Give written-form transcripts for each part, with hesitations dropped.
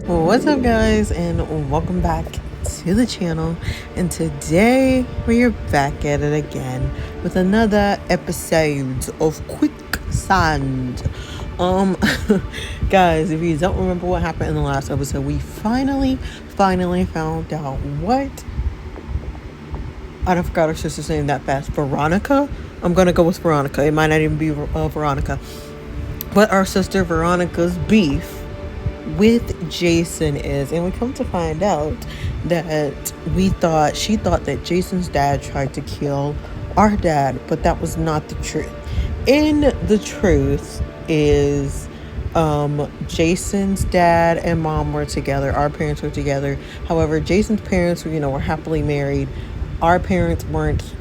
What's up, guys, and welcome back to the channel. And today we are back at it again with another episode of Quicksand. Um, guys, if you don't remember what happened in the last episode, we finally found out what. I forgot her sister's name that fast. Veronica. I'm gonna go with Veronica. It might not even be Veronica, but our sister Veronica's beef with Jason is, and we come to find out that she thought that Jason's dad tried to kill our dad, but that was not the truth. And the truth is, Jason's dad and mom were together. Our parents were together. However, Jason's parents were happily married. Our parents weren't.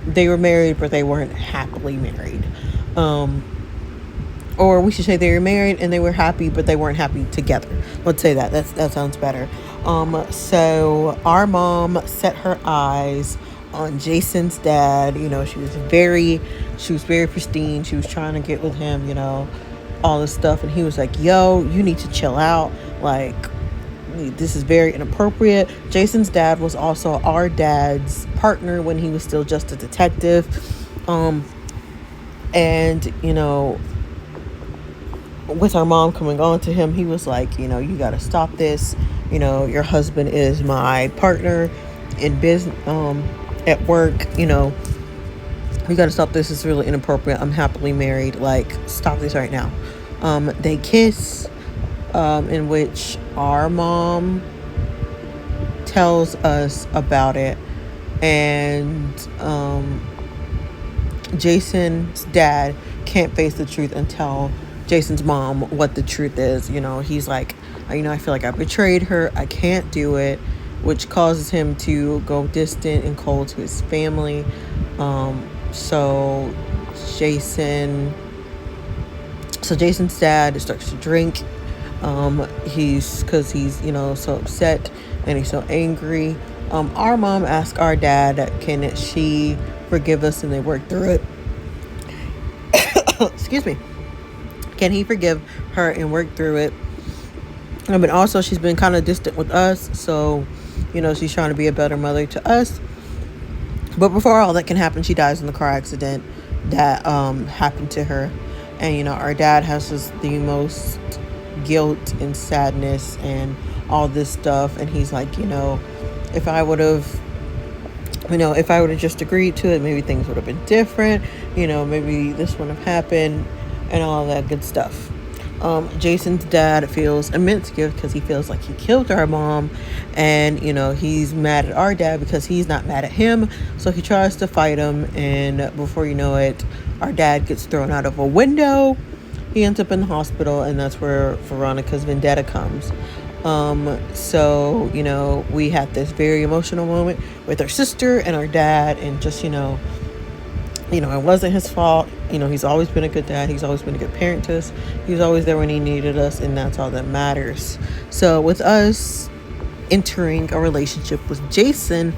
They were married, but they weren't happily married. Or we should say they were married and they were happy, but they weren't happy together. Let's say that. That sounds better. So our mom set her eyes on Jason's dad. She was very pristine. She was trying to get with him, all this stuff. And he was like, yo, you need to chill out. Like, this is very inappropriate. Jason's dad was also our dad's partner when he was still just a detective. And, with our mom coming on to him, he was like, you got to stop this. Your husband is my partner in business, at work. You got to stop this. It's really inappropriate. I'm happily married. Like, stop this right now. They kiss, in which our mom tells us about it. And Jason's dad can't face the truth and tell Jason's mom what the truth is. He's like, I feel like I betrayed her. I can't do it, which causes him to go distant and cold to his family. So Jason's dad starts to drink. He's so upset and he's so angry. Our mom asked our dad, can she forgive us? And they worked through it. Excuse me. Can he forgive her and work through it? But also, she's been kind of distant with us, so she's trying to be a better mother to us. But before all that can happen, she dies in the car accident that happened to her. And our dad has the most guilt and sadness and all this stuff, and he's like, if I would have just agreed to it, maybe things would have been different. Maybe this wouldn't have happened. And all that good stuff. Jason's dad feels immense guilt because he feels like he killed our mom, and he's mad at our dad because he's not mad at him. So he tries to fight him, and before you know it, our dad gets thrown out of a window. He ends up in the hospital, and that's where Veronica's vendetta comes. So we had this very emotional moment with our sister and our dad, and just it wasn't his fault. He's always been a good dad. He's always been a good parent to us. He was always there when he needed us, and that's all that matters. So with us entering a relationship with Jason,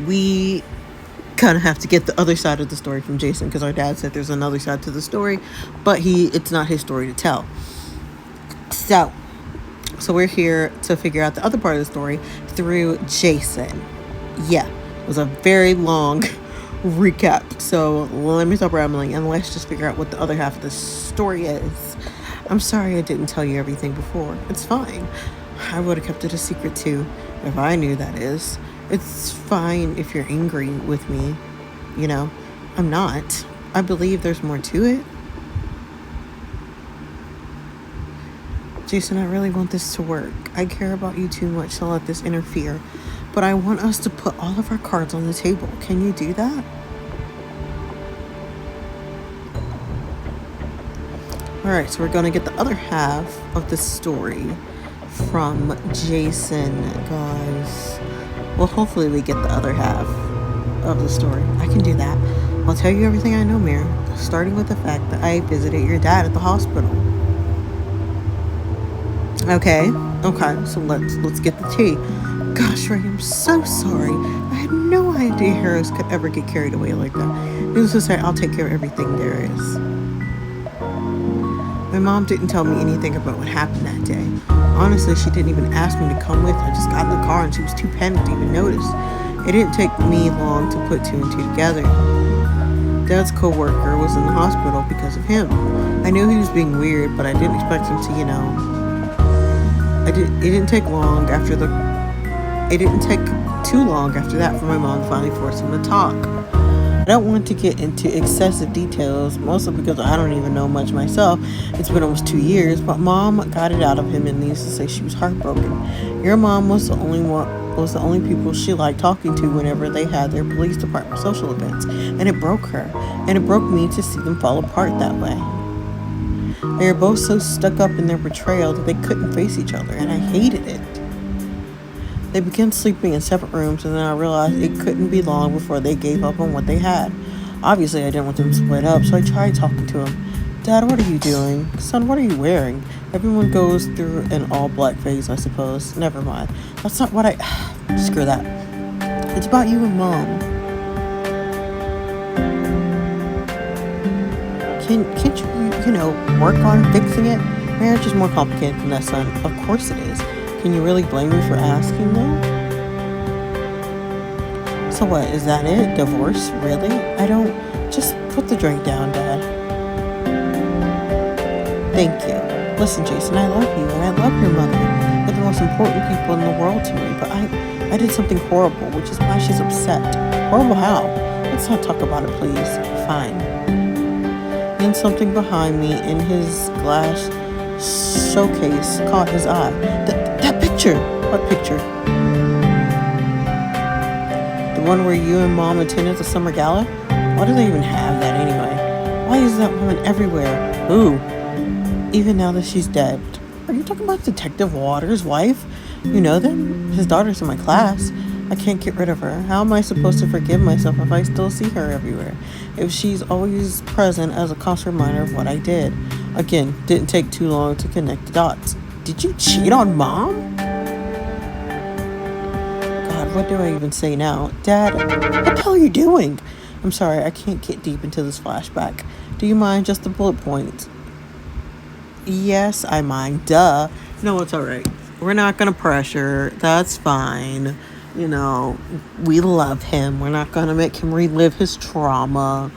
we kind of have to get the other side of the story from Jason, because our dad said there's another side to the story, but it's not his story to tell. So we're here to figure out the other part of the story through Jason. Yeah, it was a very long recap, so let me stop rambling and let's just figure out what the other half of the story is. I'm sorry I didn't tell you everything before. It's fine. I would have kept it a secret too if I knew, that is. It's fine if you're angry with me. I'm not. I believe there's more to it. Jason, I really want this to work. I care about you too much to let this interfere. But I want us to put all of our cards on the table. Can you do that? Alright, so we're going to get the other half of the story from Jason, guys. Well, hopefully we get the other half of the story. I can do that. I'll tell you everything I know, Mir. Starting with the fact that I visited your dad at the hospital. Okay, so let's get the tea. Gosh, Ray, I'm so sorry. I had no idea heroes could ever get carried away like that. Needless to say, I'll take care of everything there is. My mom didn't tell me anything about what happened that day. Honestly, she didn't even ask me to come with. I just got in the car and she was too panicked to even notice. It didn't take me long to put two and two together. Dad's co-worker was in the hospital because of him. I knew he was being weird, but I didn't expect him to, it didn't take long after the it didn't take too long after that for my mom to finally force him to talk. I don't want to get into excessive details, mostly because I don't even know much myself. It's been almost 2 years, but Mom got it out of him and needs to say she was heartbroken. Your mom was the only people she liked talking to whenever they had their police department social events, and it broke her, and it broke me to see them fall apart that way. They were both so stuck up in their betrayal that they couldn't face each other, and I hated it. They began sleeping in separate rooms, and then I realized it couldn't be long before they gave up on what they had. Obviously, I didn't want them to split up, so I tried talking to him. Dad, what are you doing? Son, what are you wearing? Everyone goes through an all-black phase, I suppose. Never mind. That's not what Screw that. It's about you and Mom. Can't you, work on fixing it? Marriage is more complicated than that, son. Of course it is. Can you really blame me for asking, though? So what, is that it? Divorce? Really? I don't... Just put the drink down, Dad. Thank you. Listen, Jason, I love you, and I love your mother. They're the most important people in the world to me, but I did something horrible, which is why she's upset. Horrible how? Let's not talk about it, please. Fine. Then something behind me in his glass showcase caught his eye. That picture! What picture? The one where you and Mom attended the summer gala? Why do they even have that anyway? Why is that woman everywhere? Who? Even now that she's dead. Are you talking about Detective Waters' wife? You know them? His daughter's in my class. I can't get rid of her. How am I supposed to forgive myself if I still see her everywhere? If she's always present as a constant reminder of what I did. Again, didn't take too long to connect the dots. Did you cheat on Mom? God, what do I even say now? Dad, what the hell are you doing? I'm sorry, I can't get deep into this flashback. Do you mind just the bullet points? Yes, I mind. Duh. No, it's alright. We're not gonna pressure. That's fine. We love him. We're not gonna make him relive his trauma.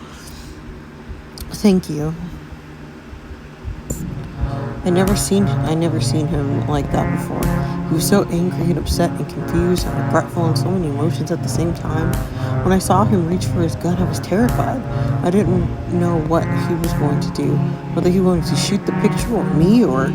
Thank you. I never seen him like that before. He was so angry and upset and confused and regretful and so many emotions at the same time. When I saw him reach for his gun, I was terrified. I didn't know what he was going to do. Whether he wanted to shoot the picture or me or,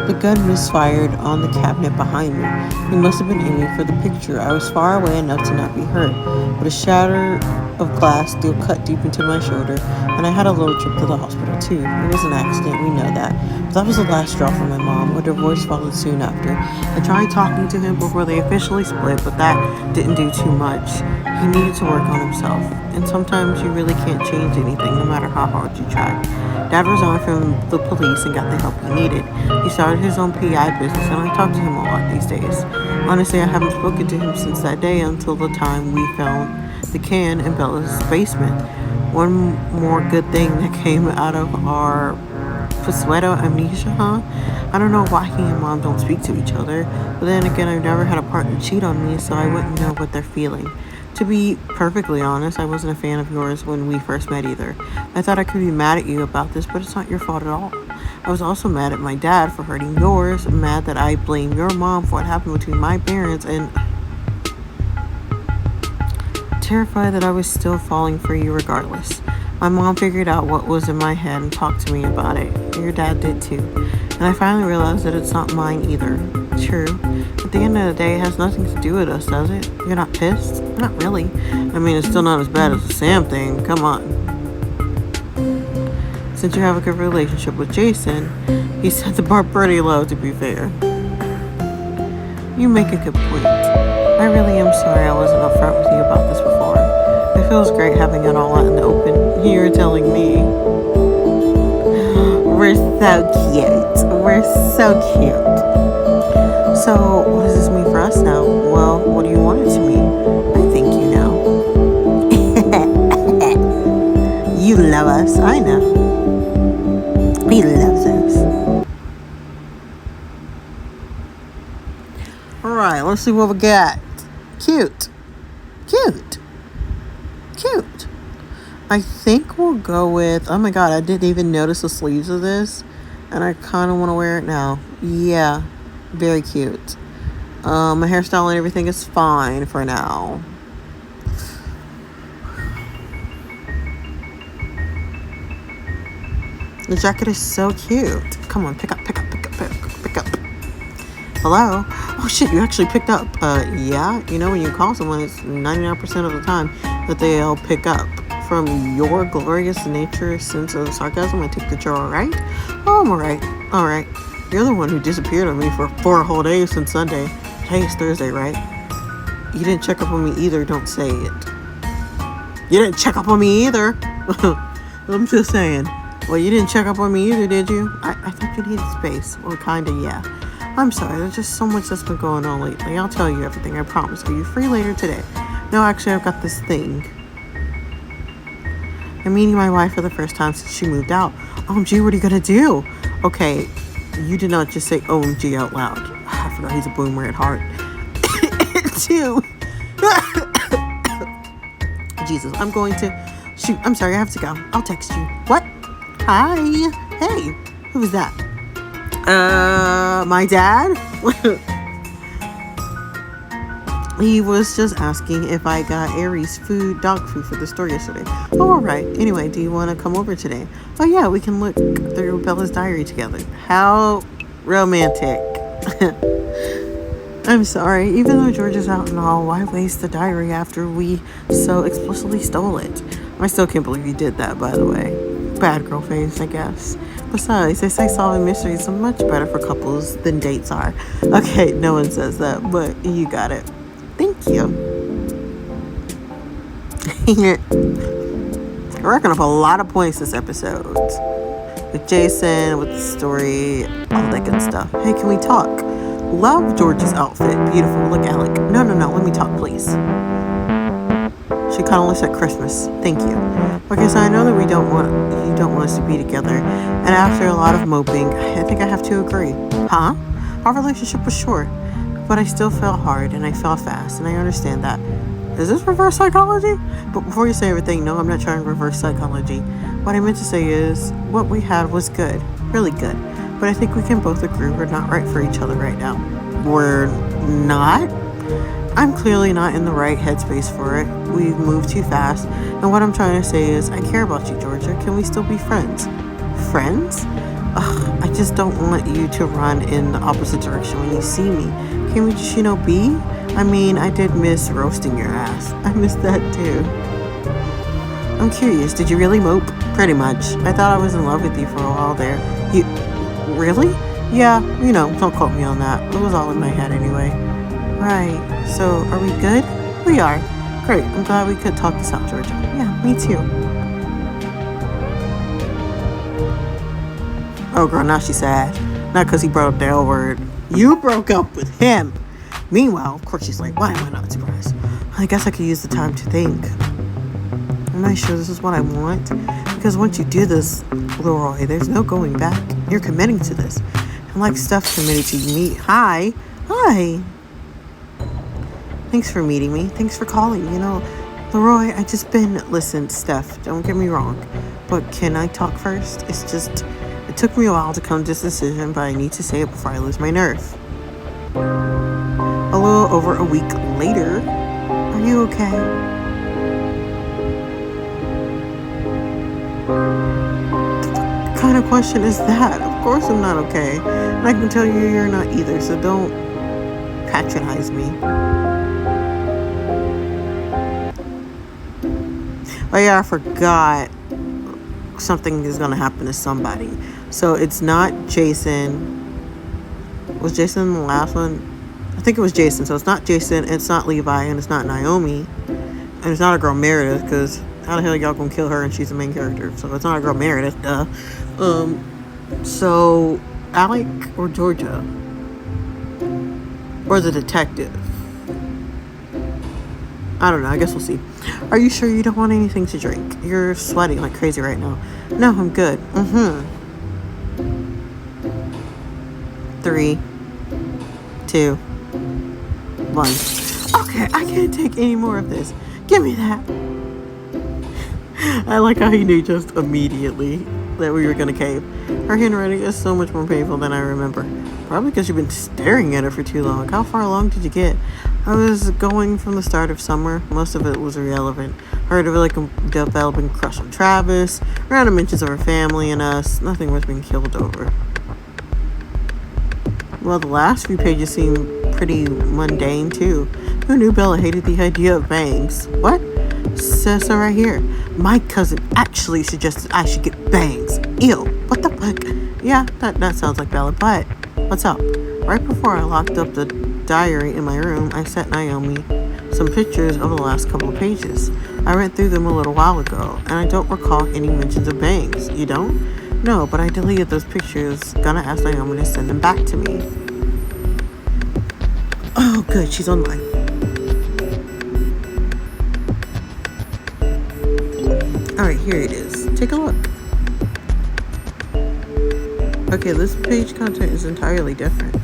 The gun misfired on the cabinet behind me. He must have been aiming for the picture. I was far away enough to not be hurt, but a shatter of glass steel cut deep into my shoulder, and I had a little trip to the hospital too. It was an accident, we know that. But that was the last straw for my mom. A divorce followed soon after. I tried talking to him before they officially split, but that didn't do too much. He needed to work on himself, and sometimes you really can't change anything, no matter how hard you try. Dad resigned from the police and got the help he needed. He started his own PI business, and I talk to him a lot these days. Honestly, I haven't spoken to him since that day until the time we found the can in Bella's basement. One more good thing that came out of our Pseudo amnesia, huh? I don't know why he and Mom don't speak to each other, but then again, I've never had a partner cheat on me, so I wouldn't know what they're feeling. To be perfectly honest, I wasn't a fan of yours when we first met either. I thought I could be mad at you about this, but it's not your fault at all. I was also mad at my dad for hurting yours, mad that I blame your mom for what happened between my parents, and terrified that I was still falling for you regardless. My mom figured out what was in my head and talked to me about it. Your dad did too. And I finally realized that it's not mine either. True. At the end of the day, it has nothing to do with us, does it? You're not pissed? Not really. I mean, it's still not as bad as the Sam thing. Come on. Since you have a good relationship with Jason, he set the bar pretty low, to be fair. You make a good point. I really am sorry I wasn't upfront with you about this before. It feels great having it all out in the open. You're telling me. We're so cute. We're so cute. So, what does this mean for us now? Well, what do you want it to mean? I think you know. You love us. I know. He loves us. let's see what we got. Cute. Cute. Cute. I think we'll go with, oh my god, I didn't even notice the sleeves of this. And I kind of want to wear it now. Yeah, very cute. My hairstyle and everything is fine for now. The jacket is so cute. Come on, pick up. Hello? Oh shit, you actually picked up. Yeah, you know when you call someone, it's 99% of the time that they'll pick up. From your glorious nature, sense of sarcasm, I take that you're alright. Oh, I'm alright. You're the one who disappeared on me for 4 whole days since Sunday. Today is Thursday, right? You didn't check up on me either, don't say it. You didn't check up on me either. I'm just saying. Well, you didn't check up on me either, did you? I thought you needed space. Well, kinda, yeah. I'm sorry, there's just so much that's been going on lately. I'll tell you everything, I promise. Are you free later today? No, actually, I've got this thing. I'm meeting my wife for the first time since she moved out. OMG, what are you gonna do? Okay, you did not just say OMG out loud. I forgot he's a boomer at heart. Too. Jesus, I'm going to... Shoot, I'm sorry, I have to go. I'll text you. What? Hi. Hey, who was that? My dad? He was just asking if I got Aries dog food for the store yesterday. Oh, all right. Anyway, do you want to come over today? Oh, yeah, we can look through Bella's diary together. How romantic. I'm sorry. Even though George is out and all, why waste the diary after we so explicitly stole it? I still can't believe you did that, by the way. Bad girl face, I guess. Besides, they say solving mysteries are much better for couples than dates are. Okay, no one says that, but you got it. Thank you. We're racking up a lot of points this episode. With Jason, with the story, all that good stuff. Hey, can we talk? Love George's outfit. Beautiful. Look, Alec. No. Let me talk, please. She kind of looks like Christmas. Thank you. Okay, so I know that you don't want us to be together. And after a lot of moping, I think I have to agree. Huh? Our relationship was short. But I still fell hard and I fell fast, and I understand that. Is this reverse psychology? But before you say everything, no, I'm not trying reverse psychology. What I meant to say is, what we had was good, really good. But I think we can both agree we're not right for each other right now. We're not? I'm clearly not in the right headspace for it. We've moved too fast. And what I'm trying to say is, I care about you, Georgia. Can we still be friends? Friends? Ugh, I just don't want you to run in the opposite direction when you see me. Can we just, be? I mean, I did miss roasting your ass. I missed that too. I'm curious, did you really mope? Pretty much. I thought I was in love with you for a while there. You... Really? Yeah, don't quote me on that. It was all in my head anyway. Right. So, are we good? We are. Great. I'm glad we could talk this out, Georgia. Yeah, me too. Oh, girl, now she's sad. Not because he brought up the L word. You broke up with him. Meanwhile, of course, she's like, why am I not surprised? I guess I could use the time to think. Am I sure this is what I want? Because once you do this, Leroy, there's no going back. You're committing to this. And like Steph's committed to me. Hi. Thanks for meeting me. Thanks for calling. Leroy, listen, Steph, don't get me wrong. But can I talk first? It took me a while to come to this decision, but I need to say it before I lose my nerve. A little over a week later. Are you okay? What kind of question is that? Of course I'm not okay. And I can tell you you're not either, so don't patronize me. Oh yeah, I forgot. Something is going to happen to somebody. So it's not Jason. Was Jason the last one? I think it was Jason. So it's not Jason, it's not Levi, and it's not Naomi. And it's not a girl Meredith, because how the hell y'all gonna kill her and she's the main character? So it's not a girl Meredith, duh. So Alec or Georgia? Or the detective? I don't know, I guess we'll see. Are you sure you don't want anything to drink? You're sweating like crazy right now. No, I'm good. 3, 2, bunch. Okay, I can't take any more of this. Give me that. I like how he knew just immediately that we were gonna cave. Her handwriting is so much more painful than I remember. Probably because you've been staring at it for too long. How far along did you get? I was going from the start of summer. Most of it was irrelevant. Heard of like a developing crush on Travis. Random mentions of her family and us. Nothing worth being killed over. Well, the last few pages seem pretty mundane too. Who knew Bella hated the idea of bangs? What? Says so right here. My cousin actually suggested I should get bangs. Ew. What the fuck? Yeah, that sounds like Bella, but what's up? Right before I locked up the diary in my room, I sent Naomi some pictures of the last couple of pages. I read through them a little while ago, and I don't recall any mentions of bangs. You don't? No, but I deleted those pictures. Gonna ask Naomi to send them back to me. Oh, good. She's online. Alright, here it is. Take a look. Okay, this page content is entirely different.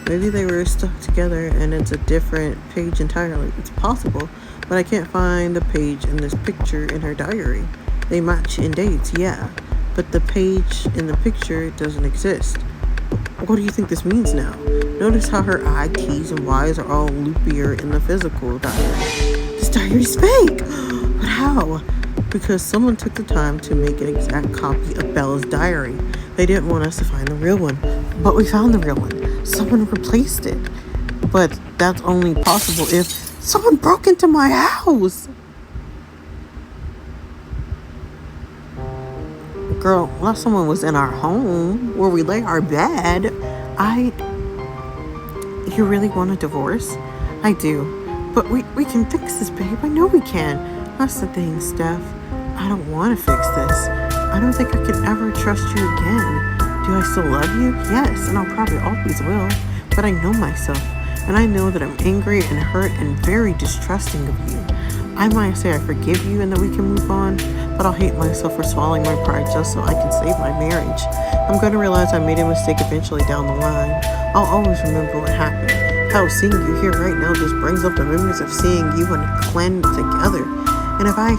Maybe they were stuck together and it's a different page entirely. It's possible, but I can't find the page in this picture in her diary. They match in dates, yeah, but the page in the picture doesn't exist. What do you think this means now? Notice how her I, T's, and Y's are all loopier in the physical diary. This diary's fake! But how? Because someone took the time to make an exact copy of Bella's diary. They didn't want us to find the real one, but we found the real one. Someone replaced it. But that's only possible if someone broke into my house. Girl, not someone was in our home where we lay our bed. You really want a divorce? I do. But we can fix this, babe. I know we can. That's the thing, Steph. I don't want to fix this. I don't think I can ever trust you again. Do I still love you? Yes, and I'll probably always will. But I know myself, and I know that I'm angry and hurt and very distrusting of you. I might say I forgive you and that we can move on, but I'll hate myself for swallowing my pride just so I can save my marriage. I'm going to realize I made a mistake eventually down the line. I'll always remember what happened. Hell, seeing you here right now just brings up the memories of seeing you and Glenn together. And if I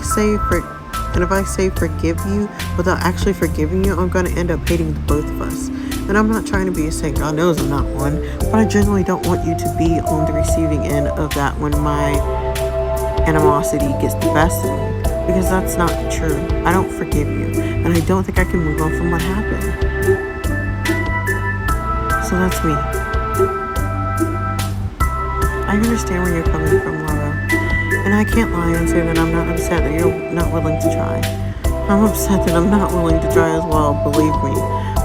say forgive you without actually forgiving you, I'm going to end up hating the both of us. And I'm not trying to be a saint. God knows I'm not one. But I genuinely don't want you to be on the receiving end of that when my animosity gets the best of me. Because that's not true. I don't forgive you. And I don't think I can move on from what happened. So that's me. I understand where you're coming from, Laura. And I can't lie and say that I'm not upset that you're not willing to try. I'm upset that I'm not willing to try as well, believe me.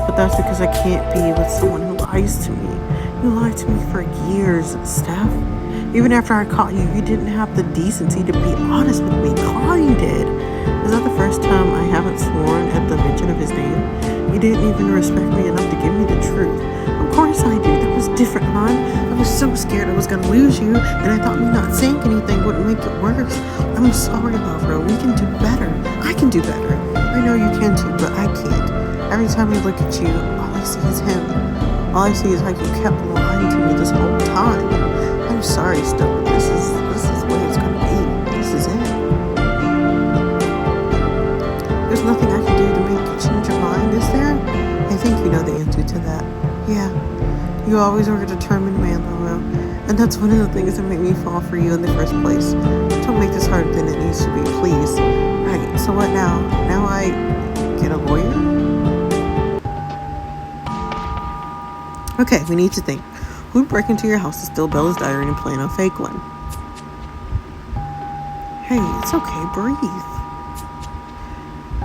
But that's because I can't be with someone who lies to me. You lied to me for years, Steph. Even after I caught you, you didn't have the decency to be honest with me. Klein did. Is that the first time I haven't sworn at the mention of his name? You didn't even respect me enough to give me the truth. Of course I do. That was different, hon. I was so scared I was going to lose you, and I thought me not saying anything wouldn't make it worse. I'm sorry, Laura. We can do better. I can do better. I know you can too, but I can't. Every time I look at you, all I see is him. All I see is how you kept lying to me this whole time. I'm sorry, Stella. This is the way it's gonna be. This is it. There's nothing I can do to make you change your mind, is there? I think you know the answer to that. Yeah. You always were a determined man, Laura. And that's one of the things that made me fall for you in the first place. Don't make this harder than it needs to be, please. Right, so what now? Now I get a lawyer? Okay, we need to think. Who'd break into your house to steal Bella's diary and plant a fake one? Hey, it's okay, breathe.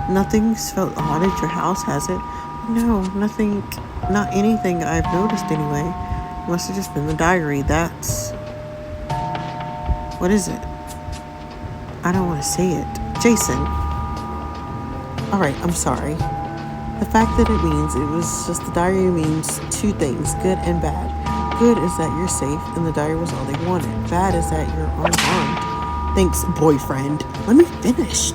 Nothing's felt odd at your house, has it? No, nothing, not anything I've noticed anyway. Must have just been the diary. That's... What is it? I don't want to say it. Jason. Alright, I'm sorry. The fact that it means it was just the diary means two things, good and bad. Good is that you're safe and the diary was all they wanted. Bad is that you're unharmed. Thanks, boyfriend. Let me finish.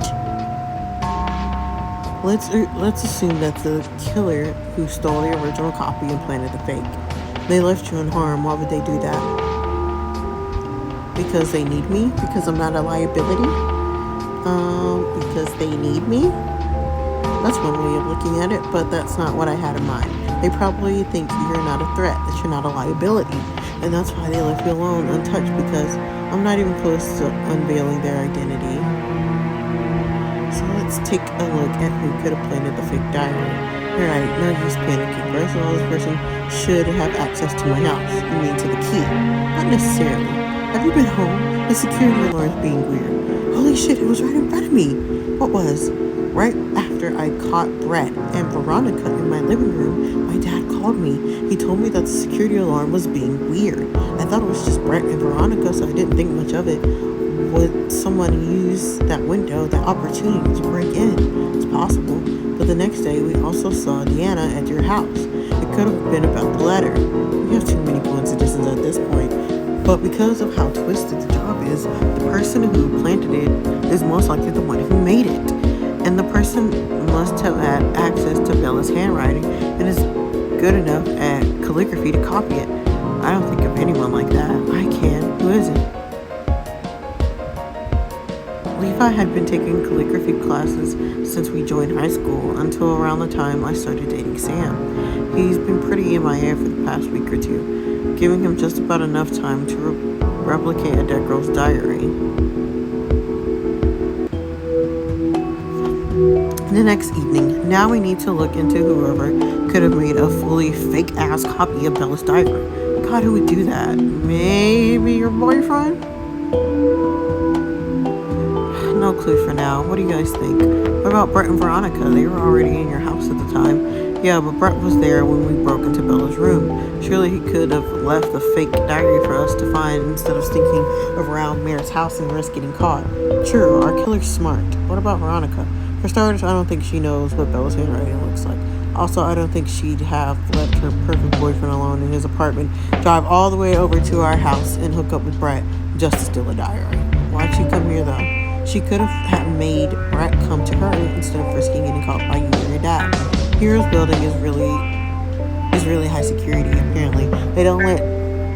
Let's assume that the killer who stole the original copy and planted the fake. They left you unharmed. Why would they do that? Because they need me? Because I'm not a liability? Because they need me? That's one way of looking at it, but that's not what I had in mind. They probably think you're not a threat, that you're not a liability, and that's why they left you alone, untouched, because I'm not even close to unveiling their identity. So let's take a look at who could have planted the fake diary. Alright, no use panicking. First of all, this person should have access to my house. You mean to the key. Not necessarily. Have you been home? The security alarm's being weird. Holy shit, it was right in front of me. What was? Right after I caught Brett and Veronica in my living room, my dad called me. He told me that the security alarm was being weird. I thought it was just Brett and Veronica, so I didn't think much of it. Would someone use that window, that opportunity to break in? It's possible. But the next day, we also saw Deanna at your house. It could have been about the letter. We have too many coincidences at this point. But because of how twisted the job is, the person who planted it is most likely the one who made it. And the person must have had access to Bella's handwriting and is good enough at calligraphy to copy it. I don't think of anyone like that. I can. Who is it? Levi had been taking calligraphy classes since we joined high school until around the time I started dating Sam. He's been pretty MIA for the past week or two, giving him just about enough time to replicate a dead girl's diary. The next evening, now we need to look into whoever could have made a fully fake-ass copy of Bella's diary. God, who would do that? Maybe your boyfriend? No clue for now. What do you guys think? What about Brett and Veronica? They were already in your house at the time. Yeah, but Brett was there when we broke into Bella's room. Surely he could have left the fake diary for us to find instead of sneaking around Mare's house and risk getting caught. True, our killer's smart. What about Veronica? For starters, I don't think she knows what Bella's handwriting looks like. Also, I don't think she'd have left her perfect boyfriend alone in his apartment, drive all the way over to our house, and hook up with Brett just to steal a diary. Why'd she come here, though? She could have made Brett come to her instead of risking getting caught by you or your dad. Hero's building is really high security, apparently. They don't let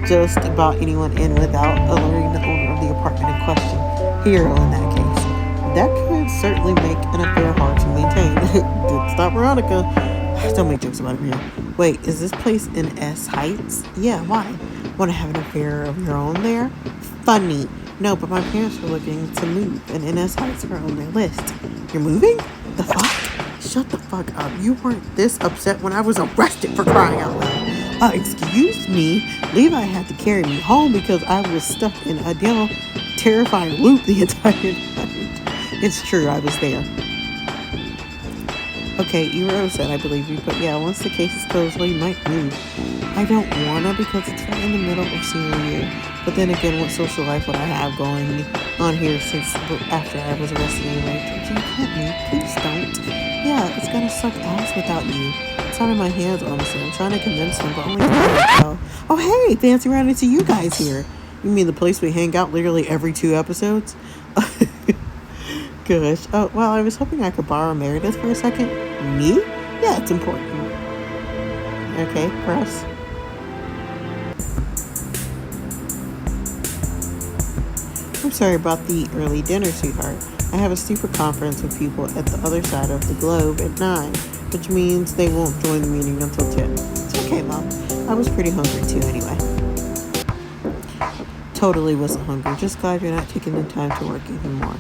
just about anyone in without alerting the owner of the apartment in question. Hero, in that case. That could certainly make an affair hard to maintain. Didn't stop Veronica. Don't make jokes about him here. Wait, is this place in S Heights? Yeah, why? Want to have an affair of your own there? Funny. No, but my parents were looking to move, and NS Heights are on their list. You're moving? The fuck? Shut the fuck up. You weren't this upset when I was arrested, for crying out loud. Excuse me. Levi had to carry me home because I was stuck in a damn terrifying loop the entire night. It's true, I was there. Okay, you were upset, I believe you, but yeah, once the case is closed, well, you might move. I don't wanna because it's right in the middle of senior year. But then again, what social life would I have going on here since after I was arrested anyway? You can't move, please don't. Yeah, it's gonna suck ass without you. It's out of my hands, honestly. I'm trying to convince them, but only oh, hey, fancy running into you guys here. You mean the place we hang out literally every 2 episodes? Gosh. Oh, well, I was hoping I could borrow Meredith for a second. Me? Yeah, it's important. Okay, gross. I'm sorry about the early dinner, sweetheart. I have a stupid conference with people at the other side of the globe at 9, which means they won't join the meeting until 10. It's okay, Mom. I was pretty hungry too anyway. Totally wasn't hungry. Just glad you're not taking the time to work even more.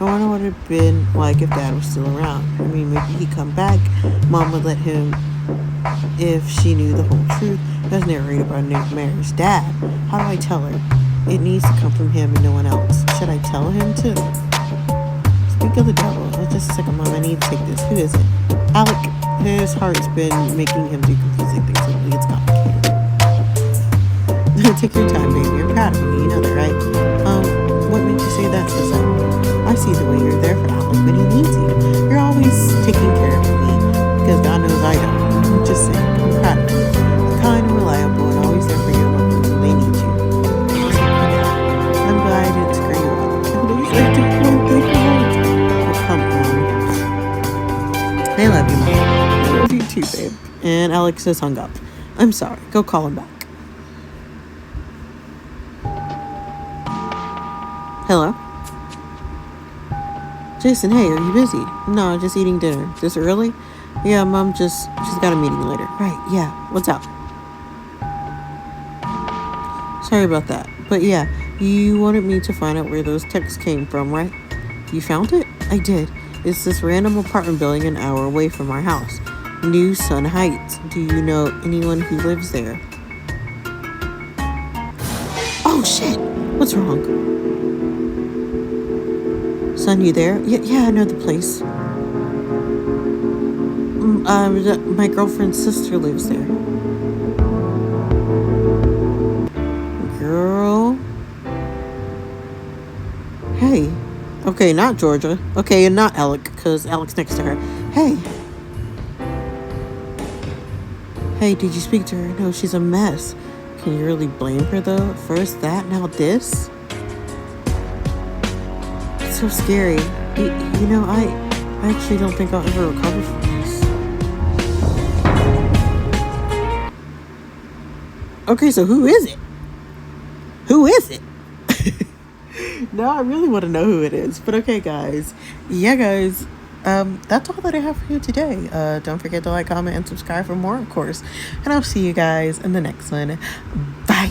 I wonder what it'd been like if Dad was still around. I mean, maybe he'd come back. Mom would let him if she knew the whole truth, as narrated by Mary's dad. How do I tell her? It needs to come from him and no one else. Should I tell him to? Speak of the devil. Oh, just a second, Mom. I need to take this. Who is it? Alec. His heart's been making him do confusing things lately. It's complicated. Take your time, baby. I'm proud of you. You know that, right? What made you say that, Sissa? I see the way you're there for Alec when he needs you. You're always taking care of me because God knows I don't. I'm just saying. I'm proud of you. You're kind and reliable and always there for your loved ones when they need you. I'm glad I didn't screw you up. Come on. I love you, Mom. I love you too, babe. And Alex has hung up. I'm sorry. Go call him back. Jason, hey, are you busy? No, just eating dinner. This early? Yeah, Mom she's got a meeting later. Right, yeah. What's up? Sorry about that. But yeah, you wanted me to find out where those texts came from, right? You found it? I did. It's this random apartment building an hour away from our house. New Sun Heights. Do you know anyone who lives there? Oh shit! What's wrong? Son, you there? Yeah, I know the place. My girlfriend's sister lives there. Girl. Hey. Okay, not Georgia. Okay, and not Alec, because Alec's next to her. Hey. Hey, did you speak to her? No, she's a mess. Can you really blame her, though? First that, now this? It's so scary. You know, I actually don't think I'll ever recover from this. Okay, so who is it? Who is it? No, I really want to know who it is. But okay, guys. Yeah, guys. That's all that I have for you today. Don't forget to like, comment, and subscribe for more, of course. And I'll see you guys in the next one. Bye.